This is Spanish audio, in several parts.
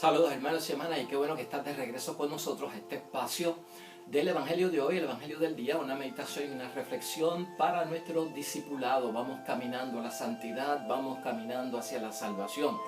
Saludos hermanos y hermanas, y qué bueno que estás de regreso con nosotros a este espacio del Evangelio de hoy, el Evangelio del día, una meditación y una reflexión para nuestro discipulado. Vamos caminando a la santidad, vamos caminando hacia la salvación.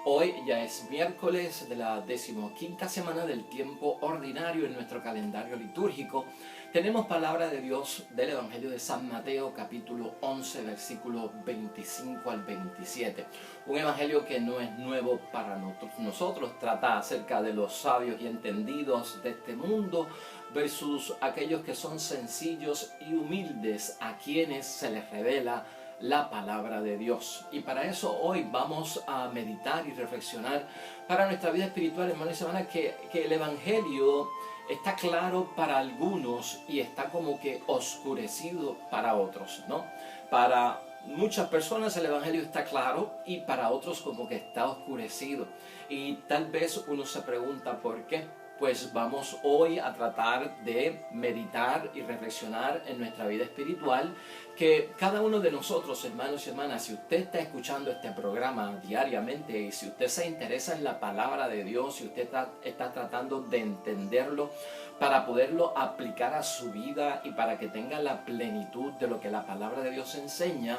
Hoy ya es miércoles de la 15ª semana del tiempo ordinario en nuestro calendario litúrgico. Tenemos palabra de Dios del Evangelio de San Mateo, capítulo 11, versículos 25 al 27. Un evangelio que no es nuevo para nosotros, trata acerca de los sabios y entendidos de este mundo versus aquellos que son sencillos y humildes, a quienes se les revela la palabra de Dios. Y para eso hoy vamos a meditar y reflexionar para nuestra vida espiritual, hermanos y hermanas, que el Evangelio está claro para algunos y está como que oscurecido para otros, ¿no? Para muchas personas el Evangelio está claro y para otros como que está oscurecido. Y tal vez uno se pregunta ¿por qué? Pues vamos hoy a tratar de meditar y reflexionar en nuestra vida espiritual, que cada uno de nosotros, hermanos y hermanas, si usted está escuchando este programa diariamente y si usted se interesa en la palabra de Dios, si usted está tratando de entenderlo para poderlo aplicar a su vida y para que tenga la plenitud de lo que la palabra de Dios enseña,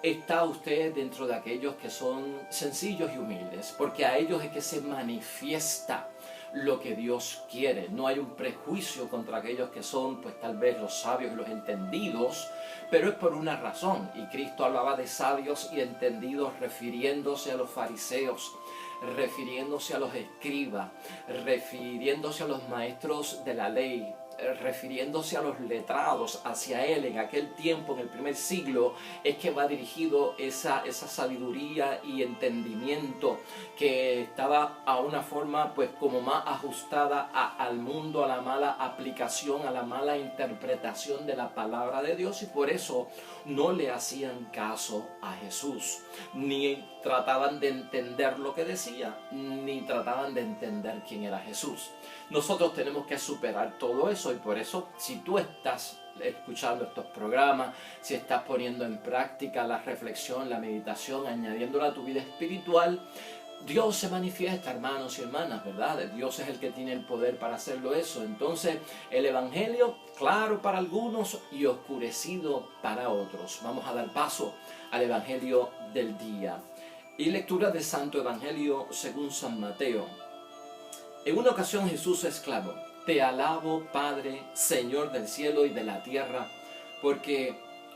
está usted dentro de aquellos que son sencillos y humildes, porque a ellos es que se manifiesta lo que Dios quiere. No hay un prejuicio contra aquellos que son, pues tal vez los sabios y los entendidos, pero es por una razón. Y Cristo hablaba de sabios y entendidos refiriéndose a los fariseos, refiriéndose a los escribas, refiriéndose a los maestros de la ley, refiriéndose a los letrados. Hacia él en aquel tiempo, en el primer siglo, es que va dirigido esa sabiduría y entendimiento que estaba a una forma pues como más ajustada al mundo, a la mala aplicación, a la mala interpretación de la palabra de Dios, y por eso no le hacían caso a Jesús, ni trataban de entender lo que decía, ni trataban de entender quién era Jesús. Nosotros tenemos que superar todo eso, y por eso si tú estás escuchando estos programas, si estás poniendo en práctica la reflexión, la meditación, añadiéndola a tu vida espiritual, Dios se manifiesta, hermanos y hermanas, ¿verdad? Dios es el que tiene el poder para hacerlo eso. Entonces, el Evangelio, claro para algunos y oscurecido para otros. Vamos a dar paso al Evangelio del día. Y lectura del Santo Evangelio según San Mateo. En una ocasión Jesús exclamó: «Te alabo, Padre, Señor del cielo y de la tierra, porque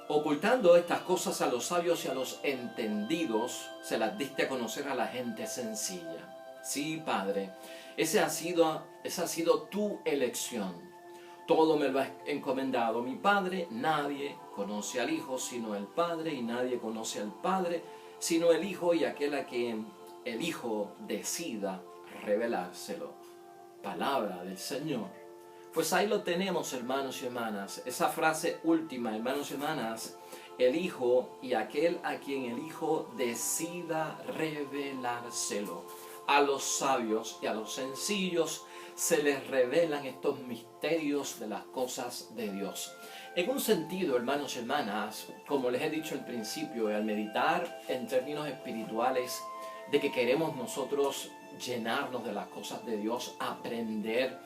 ocultando estas cosas a los sabios y a los entendidos, se las diste a conocer a la gente sencilla». Sí, Padre, esa ha sido tu elección. Todo me lo ha encomendado mi Padre. Nadie conoce al Hijo sino el Padre, y nadie conoce al Padre sino el Hijo y aquel a quien el Hijo decida revelárselo. Palabra del Señor. Pues ahí lo tenemos, hermanos y hermanas, esa frase última, hermanos y hermanas, el Hijo y aquel a quien el Hijo decida revelárselo. A los sabios y a los sencillos se les revelan estos misterios de las cosas de Dios. En un sentido, hermanos y hermanas, como les he dicho al principio, al meditar en términos espirituales, de que queremos nosotros llenarnos de las cosas de Dios, aprender,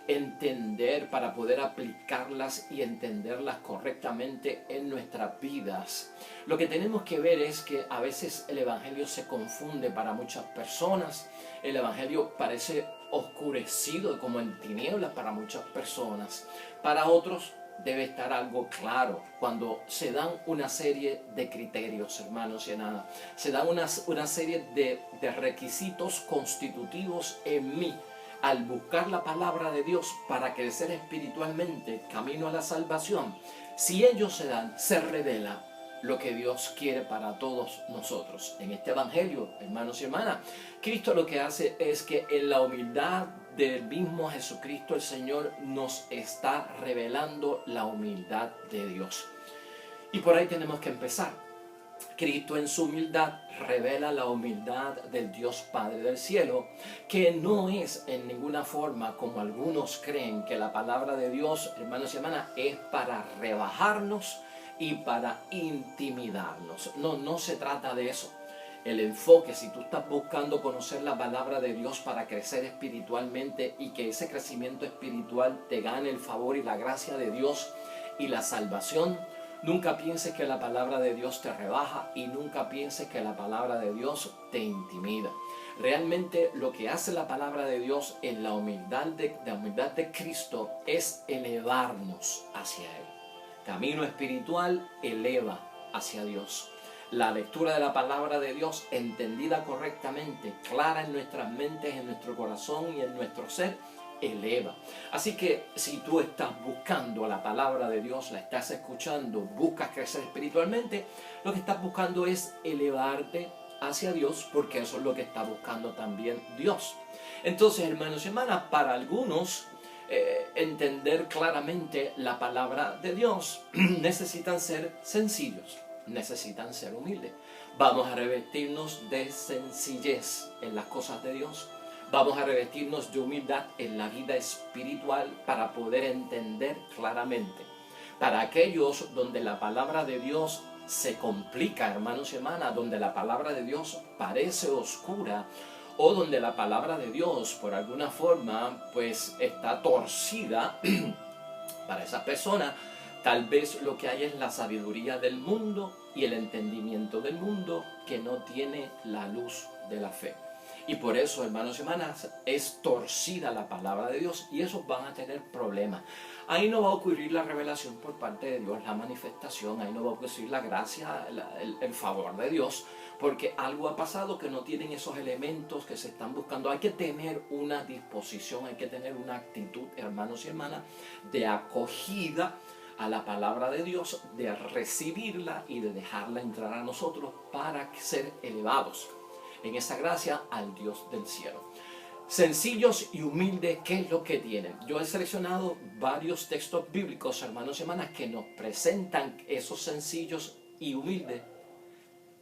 entender para poder aplicarlas y entenderlas correctamente en nuestras vidas. Lo que tenemos que ver es que a veces el Evangelio se confunde para muchas personas. El Evangelio parece oscurecido, como en tinieblas para muchas personas. Para otros debe estar algo claro cuando se dan una serie de criterios, hermanos y hermanas. Se dan una serie de requisitos constitutivos en mí al buscar la palabra de Dios para crecer espiritualmente camino a la salvación. Si ellos se dan, se revela lo que Dios quiere para todos nosotros. En este Evangelio, hermanos y hermanas, Cristo lo que hace es que en la humildad del mismo Jesucristo el Señor nos está revelando la humildad de Dios. Y por ahí tenemos que empezar. Cristo en su humildad revela la humildad del Dios Padre del cielo, que no es en ninguna forma como algunos creen que la palabra de Dios, hermanos y hermanas, es para rebajarnos y para intimidarnos. No se trata de eso. el enfoque, si tú estás buscando conocer la palabra de Dios para crecer espiritualmente y que ese crecimiento espiritual te gane el favor y la gracia de Dios y la salvación, nunca pienses que la palabra de Dios te rebaja y nunca pienses que la palabra de Dios te intimida. Realmente lo que hace la palabra de Dios en la humildad de Cristo es elevarnos hacia Él. Camino espiritual eleva hacia Dios. La lectura de la palabra de Dios, entendida correctamente, clara en nuestras mentes, en nuestro corazón y en nuestro ser, eleva. Así que si tú estás buscando la palabra de Dios, la estás escuchando, buscas crecer espiritualmente, lo que estás buscando es elevarte hacia Dios, porque eso es lo que está buscando también Dios. Entonces, hermanos y hermanas, para algunos entender claramente la palabra de Dios necesitan ser sencillos, necesitan ser humildes. Vamos a revestirnos de sencillez en las cosas de Dios. Vamos a revestirnos de humildad en la vida espiritual para poder entender claramente. Para aquellos donde la palabra de Dios se complica, hermanos y hermanas, donde la palabra de Dios parece oscura, o donde la palabra de Dios por alguna forma pues está torcida, para esas personas tal vez lo que hay es la sabiduría del mundo y el entendimiento del mundo que no tiene la luz de la fe. Y por eso, hermanos y hermanas, es torcida la palabra de Dios y esos van a tener problemas. Ahí no va a ocurrir la revelación por parte de Dios, la manifestación, ahí no va a ocurrir la gracia, el favor de Dios, porque algo ha pasado que no tienen esos elementos que se están buscando. Hay que tener una disposición, hay que tener una actitud, hermanos y hermanas, de acogida a la palabra de Dios, de recibirla y de dejarla entrar a nosotros para ser elevados en esa gracia al Dios del cielo. Sencillos y humildes, ¿qué es lo que tienen? Yo he seleccionado varios textos bíblicos, hermanos y hermanas, que nos presentan esos sencillos y humildes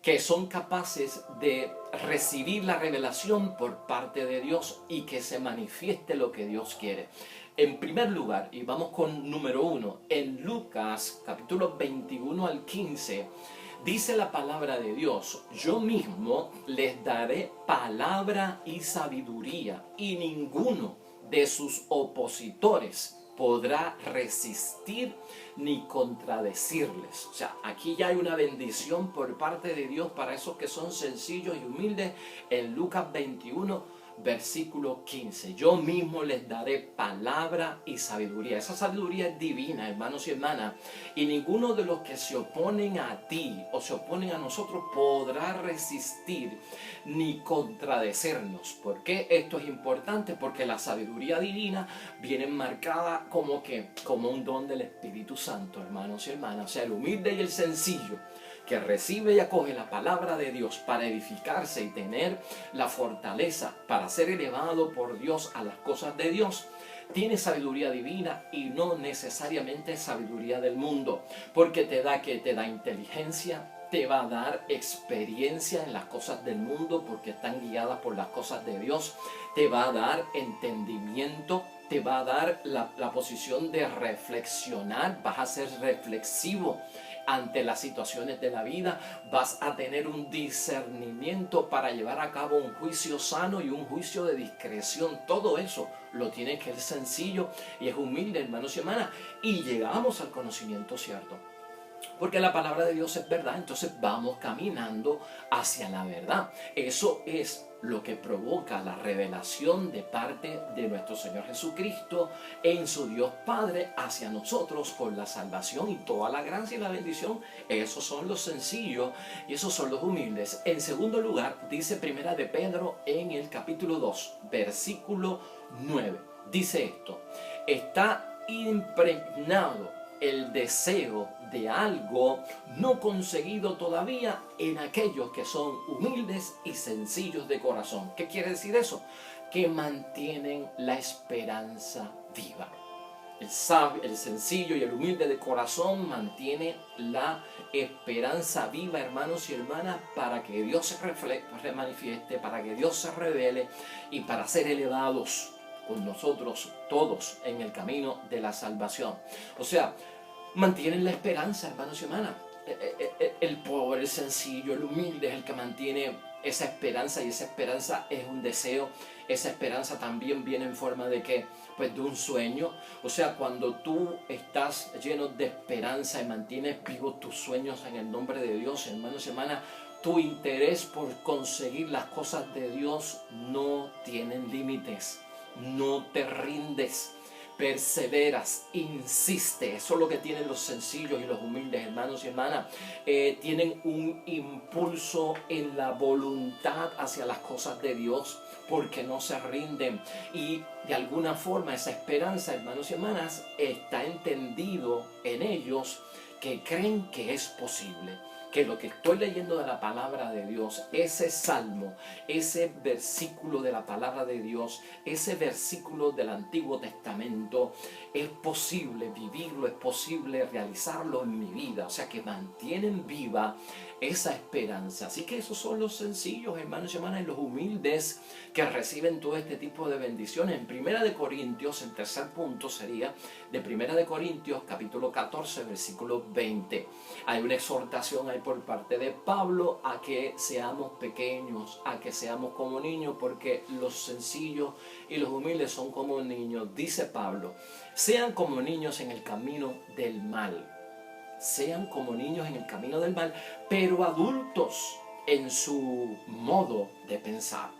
que son capaces de recibir la revelación por parte de Dios y que se manifieste lo que Dios quiere. En primer lugar, y vamos con número 1, en Lucas capítulo 21 al 15, dice la palabra de Dios: yo mismo les daré palabra y sabiduría, y ninguno de sus opositores podrá resistir ni contradecirles. O sea, aquí ya hay una bendición por parte de Dios para esos que son sencillos y humildes. En Lucas 21, versículo 15, yo mismo les daré palabra y sabiduría. Esa sabiduría es divina, hermanos y hermanas, y ninguno de los que se oponen a ti o se oponen a nosotros podrá resistir ni contradecirnos. ¿Por qué esto es importante? Porque la sabiduría divina viene marcada como un don del Espíritu Santo, hermanos y hermanas. O sea, el humilde y el sencillo que recibe y acoge la palabra de Dios para edificarse y tener la fortaleza para ser elevado por Dios a las cosas de Dios, tiene sabiduría divina y no necesariamente sabiduría del mundo, porque te da inteligencia, te va a dar experiencia en las cosas del mundo porque están guiadas por las cosas de Dios, te va a dar entendimiento, te va a dar la posición de reflexionar, vas a ser reflexivo ante las situaciones de la vida, vas a tener un discernimiento para llevar a cabo un juicio sano y un juicio de discreción. Todo eso lo tiene que ser sencillo y es humilde, hermanos y hermanas, y llegamos al conocimiento cierto. Porque la palabra de Dios es verdad, entonces vamos caminando hacia la verdad. Eso es lo que provoca la revelación de parte de nuestro Señor Jesucristo en su Dios Padre hacia nosotros por la salvación y toda la gracia y la bendición. Esos son los sencillos y esos son los humildes. En segundo lugar, dice Primera de Pedro en el capítulo 2, versículo 9. Dice esto: está impregnado el deseo de algo no conseguido todavía en aquellos que son humildes y sencillos de corazón. ¿Qué quiere decir eso? Que mantienen la esperanza viva. El sencillo y el humilde de corazón mantiene la esperanza viva, hermanos y hermanas, para que Dios se manifieste, para que Dios se revele y para ser elevados con nosotros todos en el camino de la salvación. O sea, mantienen la esperanza, hermanos y hermanas. El pobre, el sencillo, el humilde es el que mantiene esa esperanza, y esa esperanza es un deseo. Esa esperanza también viene en forma de qué? Pues de un sueño. O sea, cuando tú estás lleno de esperanza y mantienes vivos tus sueños en el nombre de Dios, hermanos y hermanas, tu interés por conseguir las cosas de Dios no tienen límites. No te rindes, perseveras, insiste. Eso es lo que tienen los sencillos y los humildes, hermanos y hermanas. Tienen un impulso en la voluntad hacia las cosas de Dios, porque no se rinden. Y de alguna forma esa esperanza, hermanos y hermanas, está entendido en ellos, que creen que es posible, que lo que estoy leyendo de la palabra de Dios, ese salmo, ese versículo de la palabra de Dios, ese versículo del Antiguo Testamento, es posible vivirlo, es posible realizarlo en mi vida. O sea, que mantienen viva esa esperanza. Así que esos son los sencillos, hermanos y hermanas, y los humildes que reciben todo este tipo de bendiciones. En Primera de Corintios, el tercer punto sería de Primera de Corintios, capítulo 14, versículo 20. Hay una exhortación ahí por parte de Pablo a que seamos pequeños, a que seamos como niños, porque los sencillos y los humildes son como niños. Dice Pablo: sean como niños en el camino del mal. Sean como niños en el camino del mal, pero adultos en su modo de pensar.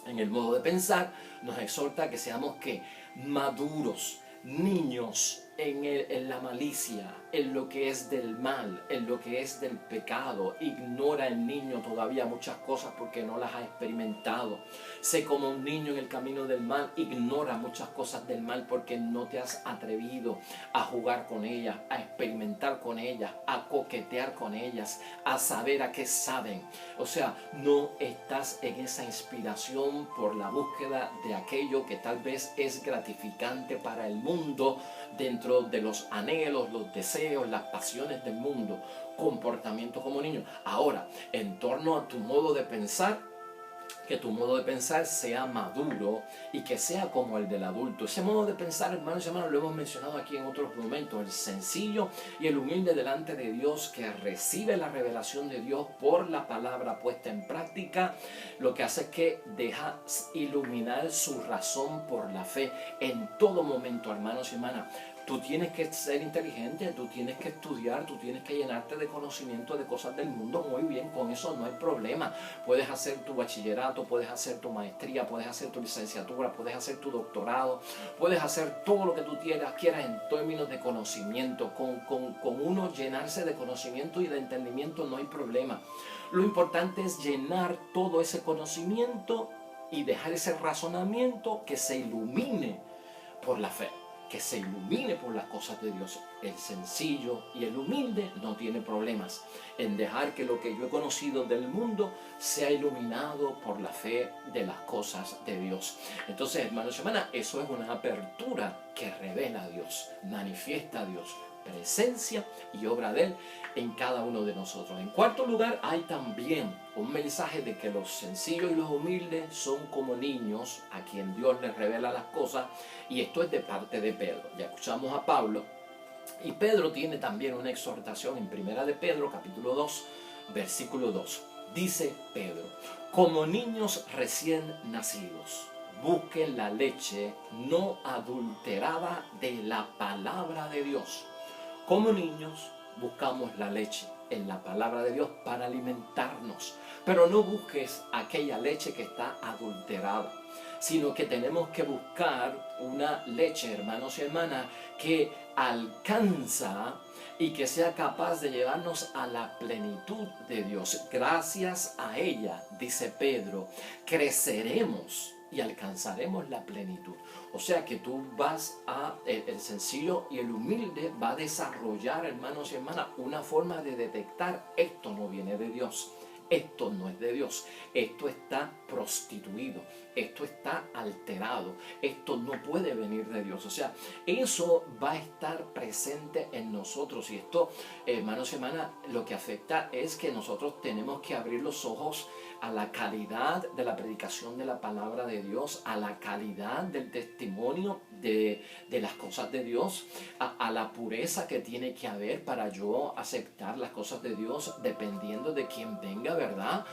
En el modo de pensar nos exhorta a que seamos ¿qué? Maduros, niños en la malicia, en lo que es del mal, en lo que es del pecado. Ignora el niño todavía muchas cosas porque no las ha experimentado. Sé como un niño en el camino del mal. Ignora muchas cosas del mal porque no te has atrevido a jugar con ellas, a experimentar con ellas, a coquetear con ellas, a saber a qué saben. O sea, no estás en esa inspiración por la búsqueda de aquello que tal vez es gratificante para el mundo, dentro de los anhelos, los deseos, las pasiones del mundo. Comportamiento como niño. Ahora, en torno a tu modo de pensar, que tu modo de pensar sea maduro y que sea como el del adulto. Ese modo de pensar, hermanos y hermanas, lo hemos mencionado aquí en otros momentos. El sencillo y el humilde delante de Dios, que recibe la revelación de Dios por la palabra puesta en práctica, lo que hace es que deja iluminar su razón por la fe en todo momento, hermanos y hermanas. Tú tienes que ser inteligente, tú tienes que estudiar, tú tienes que llenarte de conocimiento de cosas del mundo. Muy bien, con eso no hay problema. Puedes hacer tu bachillerato, puedes hacer tu maestría, puedes hacer tu licenciatura, puedes hacer tu doctorado, puedes hacer todo lo que tú quieras en términos de conocimiento. Con uno llenarse de conocimiento y de entendimiento no hay problema. Lo importante es llenar todo ese conocimiento y dejar ese razonamiento que se ilumine por la fe, que se ilumine por las cosas de Dios. El sencillo y el humilde no tiene problemas en dejar que lo que yo he conocido del mundo sea iluminado por la fe de las cosas de Dios. Entonces, hermanos y hermanas, eso es una apertura que revela a Dios, manifiesta a Dios, presencia y obra de Él en cada uno de nosotros. En cuarto lugar, hay también un mensaje de que los sencillos y los humildes son como niños a quien Dios les revela las cosas, y esto es de parte de Pedro. Ya escuchamos a Pablo, y Pedro tiene también una exhortación en Primera de Pedro, capítulo 2, versículo 2. Dice Pedro: como niños recién nacidos, busquen la leche no adulterada de la palabra de Dios. Como niños buscamos la leche en la palabra de Dios para alimentarnos, pero no busques aquella leche que está adulterada, sino que tenemos que buscar una leche, hermanos y hermanas, que alcanza y que sea capaz de llevarnos a la plenitud de Dios. Gracias a ella, dice Pedro, creceremos y alcanzaremos la plenitud. O sea que tú vas el sencillo y el humilde va a desarrollar, hermanos y hermanas, una forma de detectar: esto no viene de Dios, esto no es de Dios, esto está prostituido, esto está alterado, esto no puede venir de Dios. O sea, eso va a estar presente en nosotros, y esto, hermanos y hermanas, lo que afecta es que nosotros tenemos que abrir los ojos a la calidad de la predicación de la palabra de Dios, a la calidad del testimonio de las cosas de Dios, a la pureza que tiene que haber para yo aceptar las cosas de Dios, dependiendo de quién venga, ¿verdad?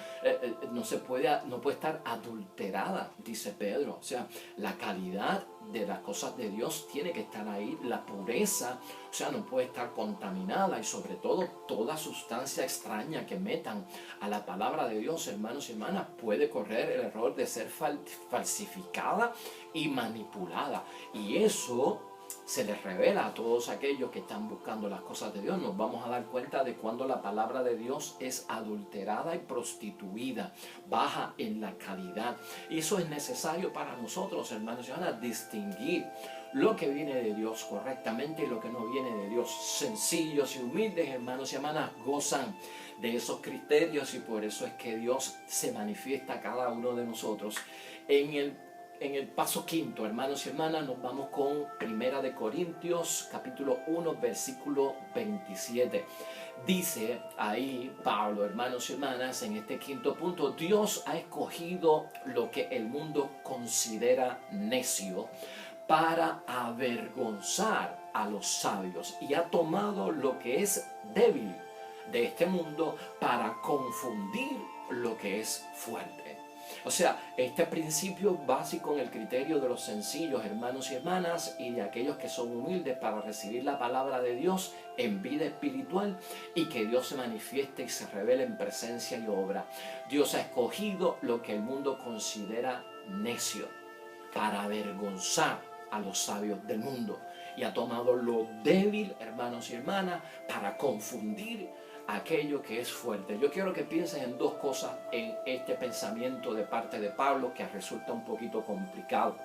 No puede estar adulterada, dice Pedro. O sea, la calidad de las cosas de Dios tiene que estar ahí, la pureza, o sea, no puede estar contaminada, y sobre todo toda sustancia extraña que metan a la palabra de Dios, hermanos y hermanas, puede correr el error de ser falsificada y manipulada, y eso se les revela a todos aquellos que están buscando las cosas de Dios. Nos vamos a dar cuenta de cuando la palabra de Dios es adulterada y prostituida, baja en la calidad. Y eso es necesario para nosotros, hermanos y hermanas, distinguir lo que viene de Dios correctamente y lo que no viene de Dios. Sencillos y humildes, hermanos y hermanas, gozan de esos criterios, y por eso es que Dios se manifiesta a cada uno de nosotros. En el paso quinto, hermanos y hermanas, nos vamos con Primera de Corintios, capítulo 1, versículo 27. Dice ahí Pablo, hermanos y hermanas, en este quinto punto: Dios ha escogido lo que el mundo considera necio para avergonzar a los sabios, y ha tomado lo que es débil de este mundo para confundir lo que es fuerte. O sea, este principio básico en el criterio de los sencillos, hermanos y hermanas, y de aquellos que son humildes para recibir la palabra de Dios en vida espiritual, y que Dios se manifieste y se revele en presencia y obra. Dios ha escogido lo que el mundo considera necio para avergonzar a los sabios del mundo, y ha tomado lo débil, hermanos y hermanas, para confundir aquello que es fuerte. Yo quiero que pienses en dos cosas en este pensamiento de parte de Pablo, que resulta un poquito complicado,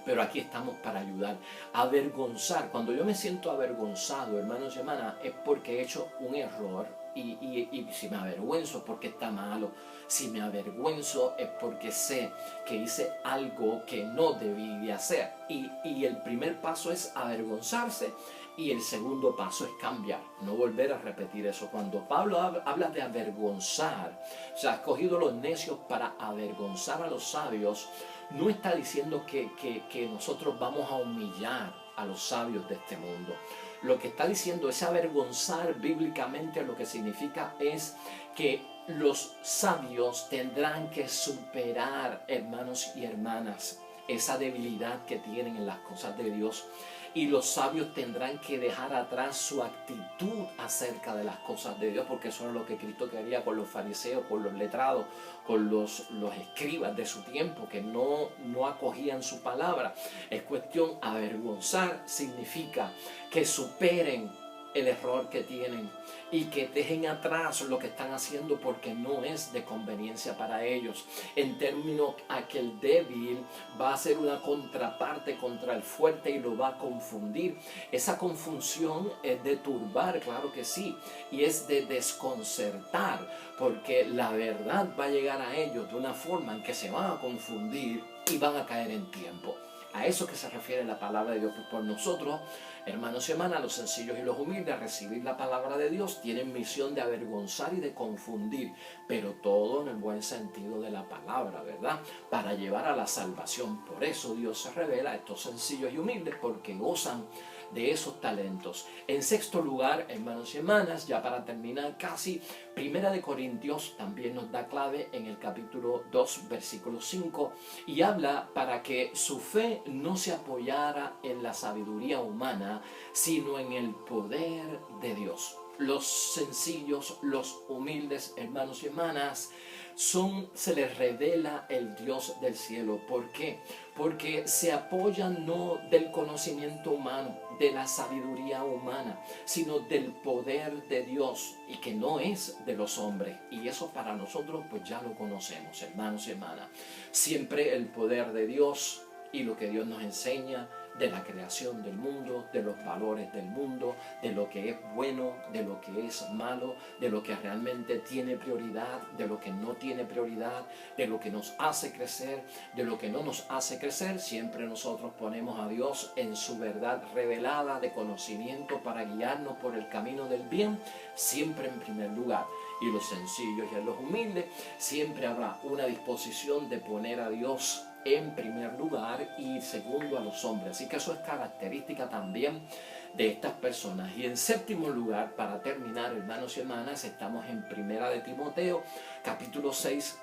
pero aquí estamos para ayudar. Avergonzar, cuando yo me siento avergonzado, hermanos y hermanas, es porque he hecho un error, y si me avergüenzo es porque está malo. Si me avergüenzo es porque sé que hice algo que no debí de hacer, y el primer paso es avergonzarse, y el segundo paso es cambiar, no volver a repetir eso. Cuando Pablo habla de avergonzar, o sea, ha escogido los necios para avergonzar a los sabios, no está diciendo que nosotros vamos a humillar a los sabios de este mundo. Lo que está diciendo es avergonzar bíblicamente, lo que significa es que los sabios tendrán que superar, hermanos y hermanas, esa debilidad que tienen en las cosas de Dios. Y los sabios tendrán que dejar atrás su actitud acerca de las cosas de Dios, porque eso es lo que Cristo quería con los fariseos, con los letrados, con los escribas de su tiempo, que no acogían su palabra. Es cuestión, avergonzar significa que superen el error que tienen y que dejen atrás lo que están haciendo, porque no es de conveniencia para ellos. En términos a que el débil va a ser una contraparte contra el fuerte y lo va a confundir. Esa confusión es de turbar, claro que sí, y es de desconcertar, porque la verdad va a llegar a ellos de una forma en que se van a confundir y van a caer en tiempo. A eso que se refiere la palabra de Dios. Por nosotros, hermanos y hermanas, los sencillos y los humildes, a recibir la palabra de Dios, tienen misión de avergonzar y de confundir, pero todo en el buen sentido de la palabra, ¿verdad? Para llevar a la salvación. Por eso Dios se revela a estos sencillos y humildes, porque gozan de esos talentos. En sexto lugar, hermanos y hermanas, ya para terminar casi, Primera de Corintios también nos da clave en el capítulo 2, versículo 5, y habla para que su fe no se apoyara en la sabiduría humana, sino en el poder de Dios. Los sencillos, los humildes, hermanos y hermanas, se les revela el Dios del cielo. ¿Por qué? Porque se apoyan no del conocimiento humano, de la sabiduría humana, sino del poder de Dios, y que no es de los hombres. Y eso para nosotros pues ya lo conocemos, hermanos y hermanas. Siempre el poder de Dios y lo que Dios nos enseña de la creación del mundo, de los valores del mundo, de lo que es bueno, de lo que es malo, de lo que realmente tiene prioridad, de lo que no tiene prioridad, de lo que nos hace crecer, de lo que no nos hace crecer. Siempre nosotros ponemos a Dios en su verdad revelada de conocimiento para guiarnos por el camino del bien, siempre en primer lugar. Y los sencillos y a los humildes, siempre habrá una disposición de poner a Dios en primer lugar y segundo a los hombres. Así que eso es característica también de estas personas. Y en séptimo lugar, para terminar, hermanos y hermanas, estamos en Primera de Timoteo, capítulo 6,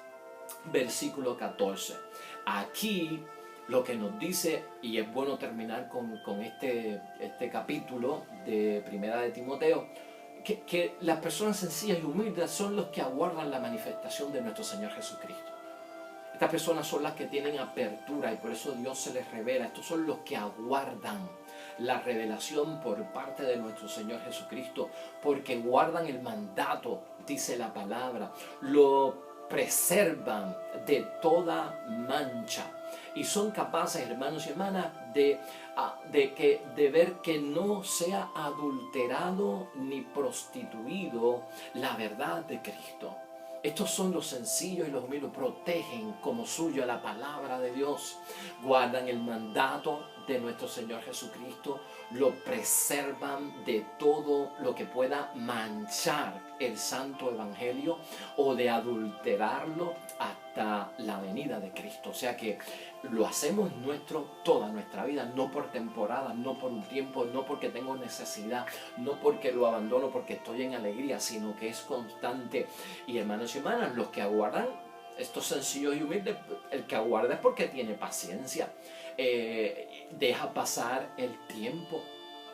versículo 14. Aquí lo que nos dice, y es bueno terminar con este capítulo de Primera de Timoteo, que las personas sencillas y humildes son los que aguardan la manifestación de nuestro Señor Jesucristo. Estas personas son las que tienen apertura y por eso Dios se les revela. Estos son los que aguardan la revelación por parte de nuestro Señor Jesucristo, porque guardan el mandato, dice la palabra, lo preservan de toda mancha y son capaces, hermanos y hermanas, de ver que no sea adulterado ni prostituido la verdad de Cristo. Estos son los sencillos y los humildes, protegen como suyo la palabra de Dios, guardan el mandato de nuestro Señor Jesucristo, lo preservan de todo lo que pueda manchar el santo evangelio o de adulterarlo hasta la venida de Cristo. O sea que lo hacemos nuestro toda nuestra vida, no por temporada, no por un tiempo, no porque tengo necesidad, no porque lo abandono porque estoy en alegría, sino que es constante. Y hermanos y hermanas, los que aguardan, estos sencillos y humildes, el que aguarda es porque tiene paciencia, deja pasar el tiempo,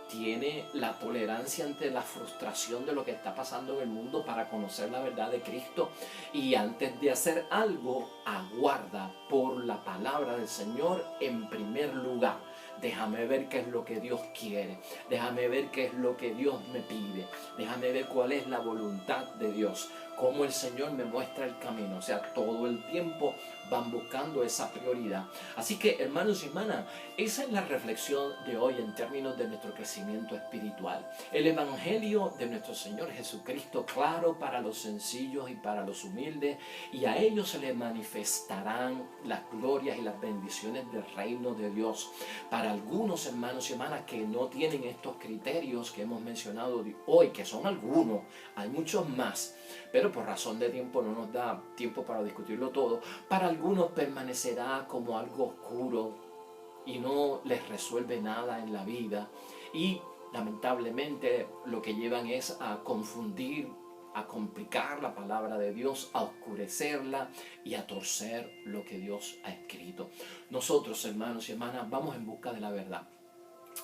tiene la tolerancia ante la frustración de lo que está pasando en el mundo para conocer la verdad de Cristo, y antes de hacer algo aguarda por la palabra del Señor en primer lugar. Déjame ver qué es lo que Dios quiere, déjame ver qué es lo que Dios me pide, déjame ver cuál es la voluntad de Dios, cómo el Señor me muestra el camino. O sea, todo el tiempo van buscando esa prioridad. Así que, hermanos y hermanas, esa es la reflexión de hoy en términos de nuestro crecimiento espiritual. El evangelio de nuestro Señor Jesucristo, claro para los sencillos y para los humildes, y a ellos se les manifestarán las glorias y las bendiciones del reino de Dios. Para algunos, hermanos y hermanas, que no tienen estos criterios que hemos mencionado hoy, que son algunos, hay muchos más, pero por razón de tiempo no nos da tiempo para discutirlo todo. Para algunos permanecerá como algo oscuro y no les resuelve nada en la vida, y lamentablemente lo que llevan es a confundir, a complicar la palabra de Dios, a oscurecerla y a torcer lo que Dios ha escrito. Nosotros, hermanos y hermanas, vamos en busca de la verdad.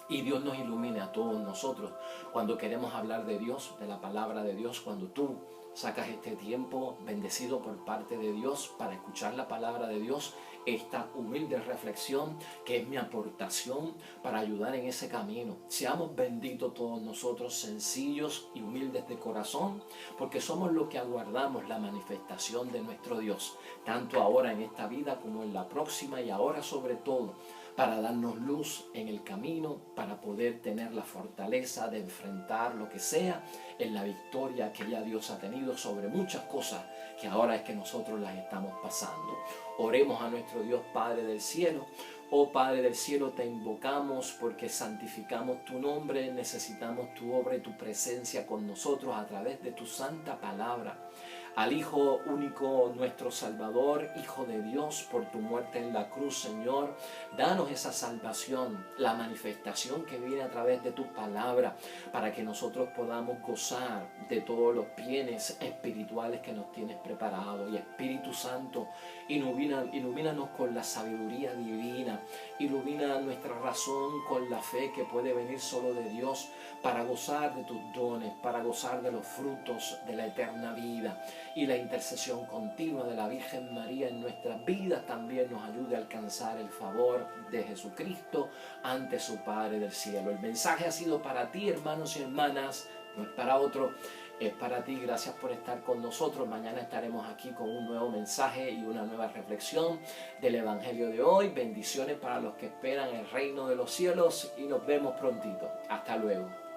Y Dios nos ilumine a todos nosotros cuando queremos hablar de Dios, de la palabra de Dios, cuando tú sacas este tiempo bendecido por parte de Dios para escuchar la palabra de Dios, esta humilde reflexión que es mi aportación para ayudar en ese camino. Seamos benditos todos nosotros, sencillos y humildes de corazón, porque somos los que aguardamos la manifestación de nuestro Dios, tanto ahora en esta vida como en la próxima, y ahora sobre todo para darnos luz en el camino, para poder tener la fortaleza de enfrentar lo que sea en la victoria que ya Dios ha tenido sobre muchas cosas que ahora es que nosotros las estamos pasando. Oremos a nuestro Dios Padre del cielo. Oh Padre del cielo, te invocamos porque santificamos tu nombre, necesitamos tu obra y tu presencia con nosotros a través de tu santa palabra. Al Hijo único, nuestro Salvador, Hijo de Dios, por tu muerte en la cruz, Señor, danos esa salvación, la manifestación que viene a través de tu palabra, para que nosotros podamos gozar de todos los bienes espirituales que nos tienes preparados. Y Espíritu Santo, ilumínanos con la sabiduría divina, ilumina nuestra razón con la fe que puede venir solo de Dios, para gozar de tus dones, para gozar de los frutos de la eterna vida. Y la intercesión continua de la Virgen María en nuestras vidas también nos ayude a alcanzar el favor de Jesucristo ante su Padre del cielo. El mensaje ha sido para ti, hermanos y hermanas, no es para otro. es para ti. Gracias por estar con nosotros. Mañana estaremos aquí con un nuevo mensaje y una nueva reflexión del Evangelio de hoy. Bendiciones para los que esperan el reino de los cielos y nos vemos prontito. Hasta luego.